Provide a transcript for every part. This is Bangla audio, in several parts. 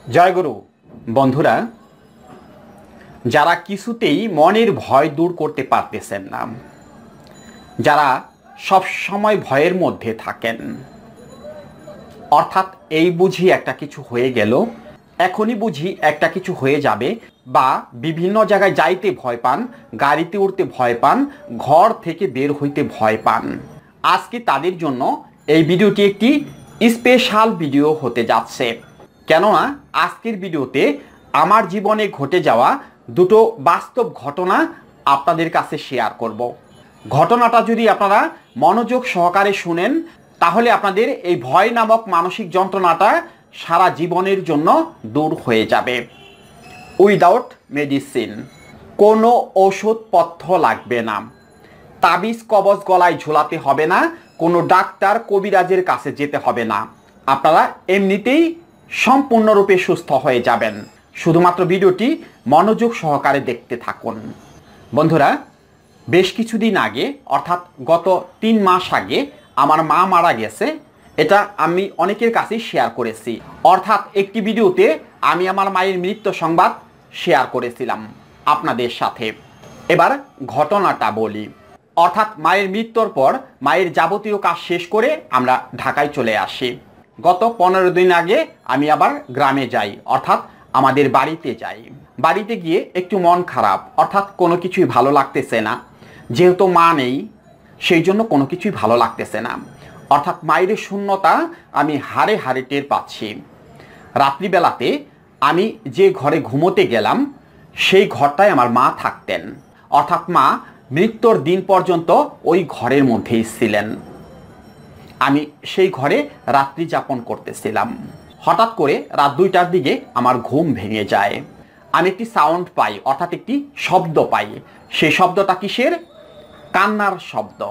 জয়গুরু বন্ধুরা, যারা কিছুতেই মনের ভয় দূর করতে পারতেছেন না, যারা সব সময় ভয়ের মধ্যে থাকেন, অর্থাৎ এই বুঝি একটা কিছু হয়ে গেল, এখনই বুঝি একটা কিছু হয়ে যাবে, বা বিভিন্ন জায়গায় যাইতে ভয় পান, গাড়িতে উঠতে ভয় পান, ঘর থেকে বের হইতে ভয় পান, আজকে তাদের জন্য এই ভিডিওটি একটি স্পেশাল ভিডিও হতে যাচ্ছে। কেননা আজকের ভিডিওতে আমার জীবনে ঘটে যাওয়া দুটো বাস্তব ঘটনা আপনাদের কাছে শেয়ার করব। ঘটনাটা যদি আপনারা মনোযোগ সহকারে শুনেন, তাহলে আপনাদের এই ভয় নামক মানসিক যন্ত্রণাটা সারা জীবনের জন্য দূর হয়ে যাবে। উইদাউট মেডিসিন, কোনো ওষুধপথ্য লাগবে না, তাবিজ কবজ গলায় ঝোলাতে হবে না, কোনো ডাক্তার কবিরাজের কাছে যেতে হবে না, আপনারা এমনিতেই সম্পূর্ণরূপে সুস্থ হয়ে যাবেন। শুধুমাত্র ভিডিওটি মনোযোগ সহকারে দেখতে থাকুন। বন্ধুরা, বেশ কিছুদিন আগে, অর্থাৎ গত 3 মাস আগে আমার মা মারা গেছে। এটা আমি অনেকের কাছেই শেয়ার করেছি, অর্থাৎ একটি ভিডিওতে আমি আমার মায়ের মৃত্যু সংবাদ শেয়ার করেছিলাম আপনাদের সাথে। এবার ঘটনাটা বলি। অর্থাৎ মায়ের মৃত্যুর পর মায়ের যাবতীয় কাজ শেষ করে আমরা ঢাকায় চলে আসি। গত 15 দিন আগে আমি আবার গ্রামে যাই, অর্থাৎ আমাদের বাড়িতে যাই। বাড়িতে গিয়ে একটু মন খারাপ, অর্থাৎ কোনো কিছুই ভালো লাগতেছে না। যেহেতু মা নেই, সেই জন্য কোনো কিছুই ভালো লাগতেছে না। অর্থাৎ মায়ের শূন্যতা আমি হাড়ে হাড়ে টের পাচ্ছি। রাত্রিবেলাতে আমি যে ঘরে ঘুমোতে গেলাম, সেই ঘরটায় আমার মা থাকতেন। অর্থাৎ মা মৃত্যুর দিন পর্যন্ত ওই ঘরের মধ্যেই ছিলেন। আমি সেই ঘরে রাত্রি যাপন করতেছিলাম। হঠাৎ করে রাত 2টার দিকে আমার ঘুম ভেঙে যায়। আমি একটি সাউন্ড পাই, অর্থাৎ একটি শব্দ পাই। সেই শব্দটা কিসের? কান্নার শব্দ।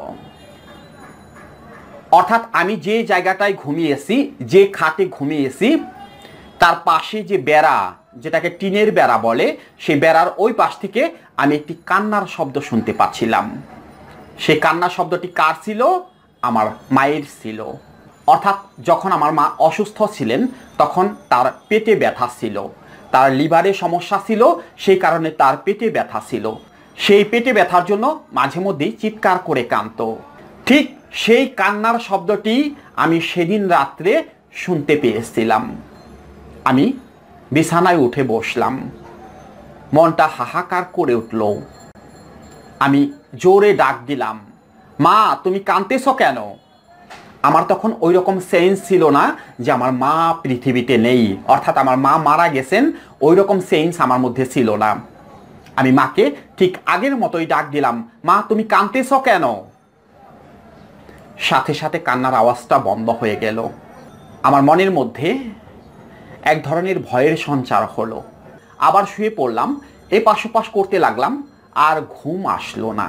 অর্থাৎ আমি যে জায়গাটায় ঘুমিয়েছি, যে খাটে ঘুমিয়েছি, তার পাশে যে বেড়া, যেটাকে টিনের বেড়া বলে, সেই বেড়ার ওই পাশ থেকে আমি একটি কান্নার শব্দ শুনতে পাচ্ছিলাম। সেই কান্নার শব্দটি কার ছিল? আমার মায়ের ছিল। অর্থাৎ যখন আমার মা অসুস্থ ছিলেন, তখন তার পেটে ব্যথা ছিল, তার লিভারে সমস্যা ছিল, সেই কারণে তার পেটে ব্যথা ছিল। সেই পেটে ব্যথার জন্য মাঝে মধ্যেই চিৎকার করে কাঁদতো। ঠিক সেই কান্নার শব্দটি আমি সেদিন রাত্রে শুনতে পেয়েছিলাম। আমি বিছানায় উঠে বসলাম, মনটা হাহাকার করে উঠল। আমি জোরে ডাক দিলাম, মা তুমি কাঁদতেছ কেন? আমার তখন ওই রকম সেন্স ছিল না যে আমার মা পৃথিবীতে নেই, অর্থাৎ আমার মা মারা গেছেন, ওই রকম সেন্স আমার মধ্যে ছিল না। আমি মাকে ঠিক আগের মতোই ডাক দিলাম, মা তুমি কাঁদতেছ কেন? সাথে সাথে কান্নার আওয়াজটা বন্ধ হয়ে গেল। আমার মনের মধ্যে এক ধরনের ভয়ের সঞ্চার হলো। আবার শুয়ে পড়লাম, এপাশ ওপাশ করতে লাগলাম, আর ঘুম আসলো না।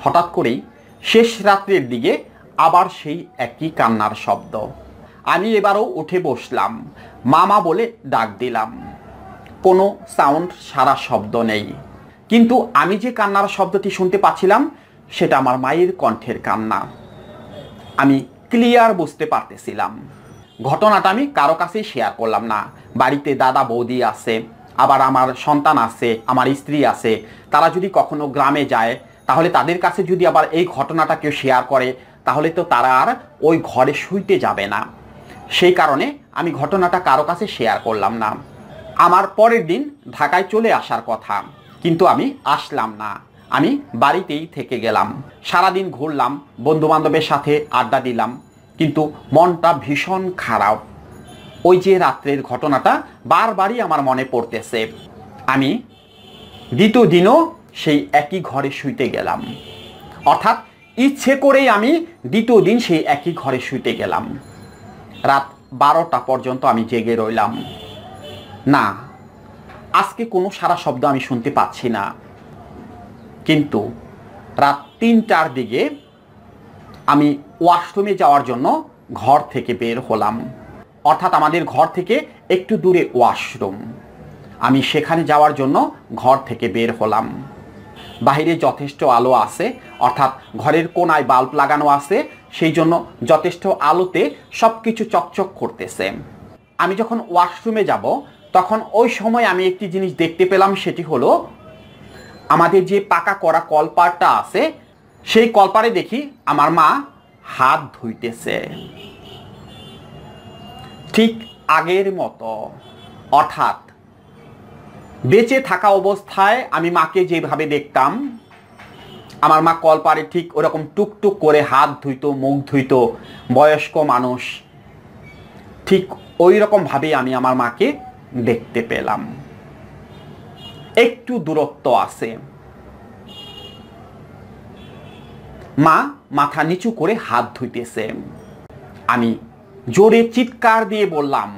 হঠাৎ করেই শেষ রাত্রের দিকে আবার সেই একই কান্নার শব্দ। আমি এবারও উঠে বসলাম, মামা বলে ডাক দিলাম। কোনো সাউন্ড, সারা শব্দ নেই। কিন্তু আমি যে কান্নার শব্দটি শুনতে পাচ্ছিলাম, সেটা আমার মায়ের কণ্ঠের কান্না। আমি ক্লিয়ার বুঝতে পারতেছিলাম। ঘটনাটা আমি কারো কাছেই শেয়ার করলাম না। বাড়িতে দাদা বৌদি আছে, আবার আমার সন্তান আছে, আমার স্ত্রী আছে। তারা যদি কখনো গ্রামে যায়, তাহলে তাদের কাছে যদি আবার এই ঘটনাটা কেউ শেয়ার করে, তাহলে তো তারা আর ওই ঘরে শুইতে যাবে না। সেই কারণে আমি ঘটনাটা কারো কাছে শেয়ার করলাম না। আমার পরের দিন ঢাকায় চলে আসার কথা, কিন্তু আমি আসলাম না। আমি বাড়িতেই থেকে গেলাম। সারাদিন ঘুরলাম, বন্ধুবান্ধবের সাথে আড্ডা দিলাম, কিন্তু মনটা ভীষণ খারাপ। ওই যে রাত্রের ঘটনাটা বারবারই আমার মনে পড়তেছে। আমি দ্বিতীয় দিনও সেই একই ঘরে শুইতে গেলাম। অর্থাৎ ইচ্ছে করেই আমি দ্বিতীয় দিন সেই একই ঘরে শুইতে গেলাম। রাত 12টা পর্যন্ত আমি জেগে রইলাম। না, আজকে কোনো সারা শব্দ আমি শুনতে পাচ্ছি না। কিন্তু রাত 3টার দিকে আমি ওয়াশরুমে যাওয়ার জন্য ঘর থেকে বের হলাম। অর্থাৎ আমাদের ঘর থেকে একটু দূরে ওয়াশরুম। আমি সেখানে যাওয়ার জন্য ঘর থেকে বের হলাম। বাইরে যথেষ্ট আলো আছে, অর্থাৎ ঘরের কোনায় বাল্ব লাগানো আছে, সেই জন্য যথেষ্ট আলোতে সব কিছু চকচক করতেছে। আমি যখন ওয়াশরুমে যাব তখন ওই সময় আমি একটি জিনিস দেখতে পেলাম, সেটি হলো আমাদের যে পাকা করা কলপারটা আছে সেই কলপারে দেখি আমার মা হাত ধুইতেছে ঠিক আগের মতো। অর্থাৎ বেঁচে থাকা অবস্থায় আমি মাকে যেভাবে দেখতাম, আমার মা কলপারে ঠিক ওরকম টুকটুক করে হাত ধুইতো, মুখ ধুইতো, বয়স্ক মানুষ, ঠিক ওই রকমভাবেই আমি আমার মাকে দেখতে পেলাম। একটু দূরত্ব আছে। মা মাথা নিচু করে হাত ধুইতেছে। আমি জোরে চিৎকার দিয়ে বললাম,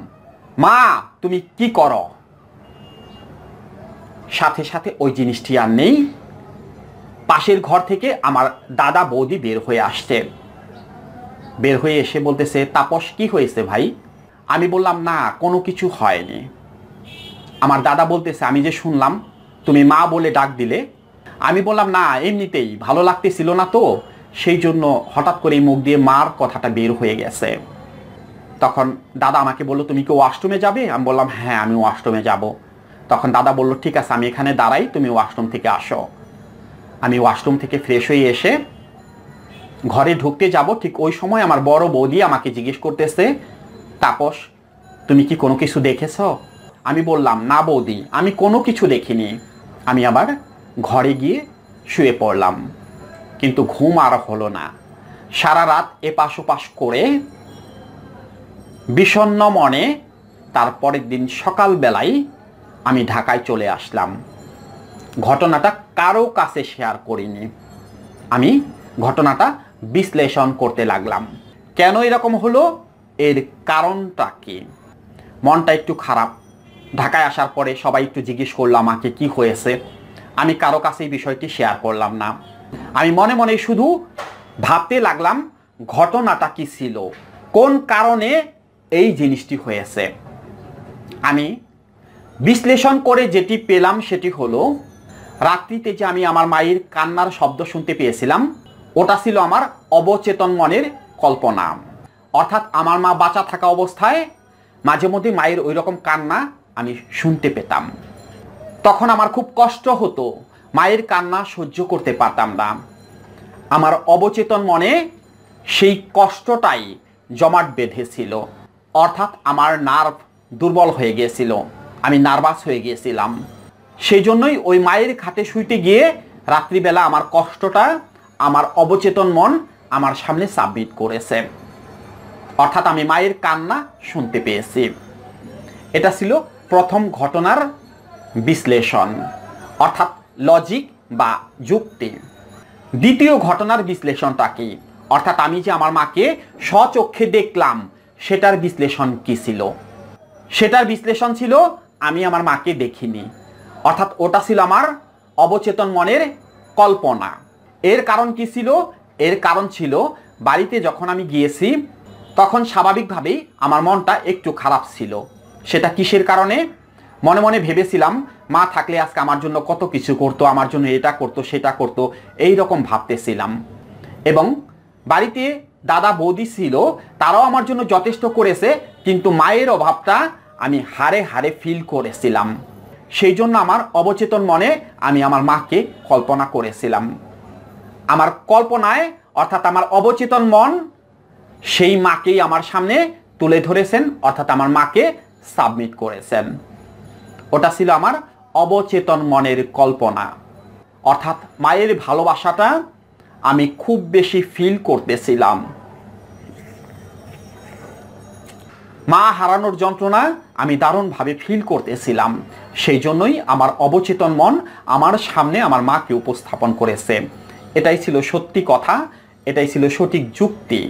মা তুমি কি করো? সাথে সাথে ওই জিনিসটি আর নেই। পাশের ঘর থেকে আমার দাদা বৌদি বের হয়ে আসছে। বের হয়ে এসে বলতেছে, তাপস কি হয়েছে ভাই? আমি বললাম, না কোনো কিছু হয়নি। আমার দাদা বলতেছে, আমি যে শুনলাম তুমি মা বলে ডাক দিলে। আমি বললাম, না এমনিতেই ভালো লাগতেছিল না তো, সেই জন্য হঠাৎ করে মুখ দিয়ে মার কথাটা বের হয়ে গেছে। তখন দাদা আমাকে বললো, তুমি কি ওয়াশরুমে যাবে? আমি বললাম, হ্যাঁ আমি ওয়াশরুমে যাব। তখন দাদা বলল, ঠিক আছে আমি এখানে দাঁড়াই, তুমি ওয়াশরুম থেকে আসো। আমি ওয়াশরুম থেকে ফ্রেশ হয়ে এসে ঘরে ঢুকতে যাব, ঠিক ওই সময় আমার বড় বৌদি আমাকে জিজ্ঞেস করতেছে, তাপস তুমি কি কোনো কিছু দেখেছ? আমি বললাম, না বৌদি আমি কোনো কিছু দেখিনি। আমি আবার ঘরে গিয়ে শুয়ে পড়লাম, কিন্তু ঘুম আর হলো না। সারা রাত এপাশ ওপাশ করে বিষণ্ণ মনে তারপরের দিন সকালবেলায় আমি ঢাকায় চলে আসলাম। ঘটনাটা কারো কাছে শেয়ার করিনি। আমি ঘটনাটা বিশ্লেষণ করতে লাগলাম, কেন এরকম হলো, এর কারণটা কি। মনটা একটু খারাপ। ঢাকায় আসার পরে সবাই একটু জিজ্ঞেস করলো আমাকে কি হয়েছে। আমি কারো কাছে এই বিষয়টি শেয়ার করলাম না। আমি মনে মনে শুধু ভাবতে লাগলাম ঘটনাটা কি ছিল, কোন কারণে এই জিনিসটি হয়েছে। আমি বিশ্লেষণ করে যেটি পেলাম সেটি হলো, রাত্রিতে যে আমি আমার মায়ের কান্নার শব্দ শুনতে পেয়েছিলাম, ওটা ছিল আমার অবচেতন মনের কল্পনা। অর্থাৎ আমার মা বাঁচা থাকা অবস্থায় মাঝে মধ্যে মায়ের ওই রকম কান্না আমি শুনতে পেতাম। তখন আমার খুব কষ্ট হতো, মায়ের কান্না সহ্য করতে পারতাম না। আমার অবচেতন মনে সেই কষ্টটাই জমাট বেঁধেছিল। অর্থাৎ আমার নার্ভ দুর্বল হয়ে গিয়েছিল, আমি নার্ভাস হয়ে গিয়েছিলাম। সেই জন্যই ওই মায়ের খাটে শুইতে গিয়ে রাত্রিবেলা আমার কষ্টটা আমার অবচেতন মন আমার সামনে সাবমিট করেছে। অর্থাৎ আমি মায়ের কান্না শুনতে পেয়েছি। এটা ছিল প্রথম ঘটনার বিশ্লেষণ, অর্থাৎ লজিক বা যুক্তি। দ্বিতীয় ঘটনার বিশ্লেষণটা কি, অর্থাৎ আমি যে আমার মাকে স্বচক্ষে দেখলাম সেটার বিশ্লেষণ কি ছিল। সেটার বিশ্লেষণ ছিল, আমি আমার মাকে দেখিনি, অর্থাৎ ওটা ছিল আমার অবচেতন মনের কল্পনা। এর কারণ কি ছিল? এর কারণ ছিল, বাড়িতে যখন আমি গিয়েছি তখন স্বাভাবিকভাবেই আমার মনটা একটু খারাপ ছিল। সেটা কিসের কারণে? মনে মনে ভেবেছিলাম মা থাকলে আজকে আমার জন্য কত কিছু করতো, আমার জন্য এটা করতো সেটা করতো, এই রকম ভাবতেছিলাম। এবং বাড়িতে দাদা বৌদি ছিল, তারাও আমার জন্য যথেষ্ট করেছে, কিন্তু মায়ের অভাবটা আমি হাড়ে হাড়ে ফিল করেছিলাম। সেই জন্য আমার অবচেতন মনে আমি আমার মাকে কল্পনা করেছিলাম। আমার কল্পনায় অর্থাৎ আমার অবচেতন মন সেই মাকেই আমার সামনে তুলে ধরেছেন, অর্থাৎ আমার মাকে সাবমিট করেছেন। ওটা ছিল আমার অবচেতন মনের কল্পনা। অর্থাৎ মায়ের ভালোবাসাটা আমি খুব বেশি ফিল করতেছিলাম। মা হারানোর যন্ত্রণা আমি দারুণভাবে ফিল করতেছিলাম। সেই জন্যই আমার অবচেতন মন আমার সামনে আমার মাকে উপস্থাপন করেছে। এটাই ছিল সত্যি কথা, এটাই ছিল সঠিক যুক্তি।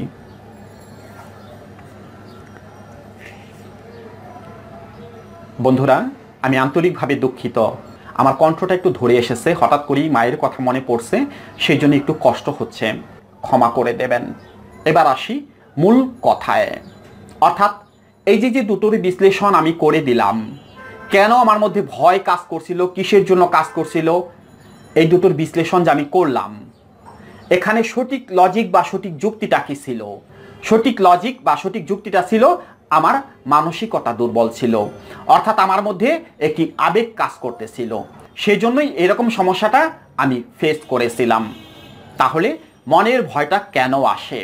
বন্ধুরা, আমি আন্তরিকভাবে দুঃখিত, আমার কণ্ঠটা একটু ধরে এসেছে, হঠাৎ করেই মায়ের কথা মনে পড়ছে, সেই জন্য একটু কষ্ট হচ্ছে, ক্ষমা করে দেবেন। এবার আসি মূল কথায়। অর্থাৎ এই যে দুটোর বিশ্লেষণ আমি করে দিলাম, কেন আমার মধ্যে ভয় কাজ করছিল, কিসের জন্য কাজ করছিল, এই দুটোর বিশ্লেষণ যে আমি করলাম, এখানে সঠিক লজিক বা সঠিক যুক্তিটা কি ছিল? সঠিক লজিক বা সঠিক যুক্তিটা ছিল, আমার মানসিকতা দুর্বল ছিল, অর্থাৎ আমার মধ্যে একটি আবেগ কাজ করতেছিল। সেজন্যই এরকম সমস্যাটা আমি ফেস করেছিলাম। তাহলে মনের ভয়টা কেন আসে,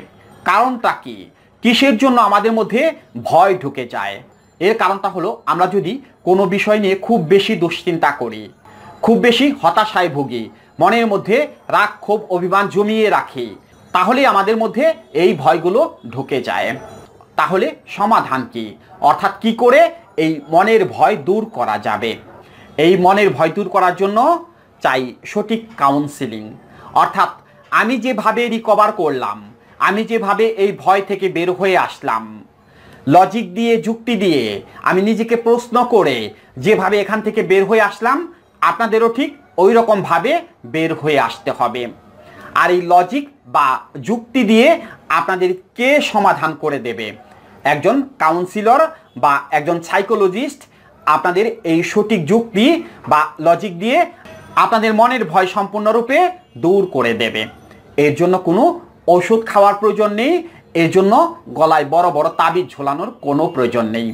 কারণটা কি, কিসের জন্য আমাদের মধ্যে ভয় ঢুকে যায়? এর কারণটা হলো, আমরা যদি কোনো বিষয় নিয়ে খুব বেশি দুশ্চিন্তা করি, খুব বেশি হতাশায় ভুগি, মনের মধ্যে রাগ ক্ষোভ অভিমান জমিয়ে রাখি, তাহলে আমাদের মধ্যে এই ভয়গুলো ঢুকে যায়। তাহলে সমাধান কি, অর্থাৎ কি করে এই মনের ভয় দূর করা যাবে? এই মনের ভয় দূর করার জন্য চাই সঠিক কাউন্সিলিং। অর্থাৎ আমি যেভাবে রিকভার করলাম, আমি যেভাবে এই ভয় থেকে বের হয়ে আসলাম, লজিক দিয়ে যুক্তি দিয়ে আমি নিজেকে প্রশ্ন করে যেভাবে এখান থেকে বের হয়ে আসলাম, আপনাদেরও ঠিক ওই রকমভাবে বের হয়ে আসতে হবে। আর এই লজিক বা যুক্তি দিয়ে আপনাদের কে সমাধান করে দেবে? একজন কাউন্সিলর বা একজন সাইকোলজিস্ট আপনাদের এই সঠিক যুক্তি বা লজিক দিয়ে আপনাদের মনের ভয় সম্পূর্ণরূপে দূর করে দেবে। এর জন্য কোনো ওষুধ খাওয়ার প্রয়োজন নেই, এর জন্য গলায় বড় বড় তাবিজ ঝোলানোর কোনো প্রয়োজন নেই।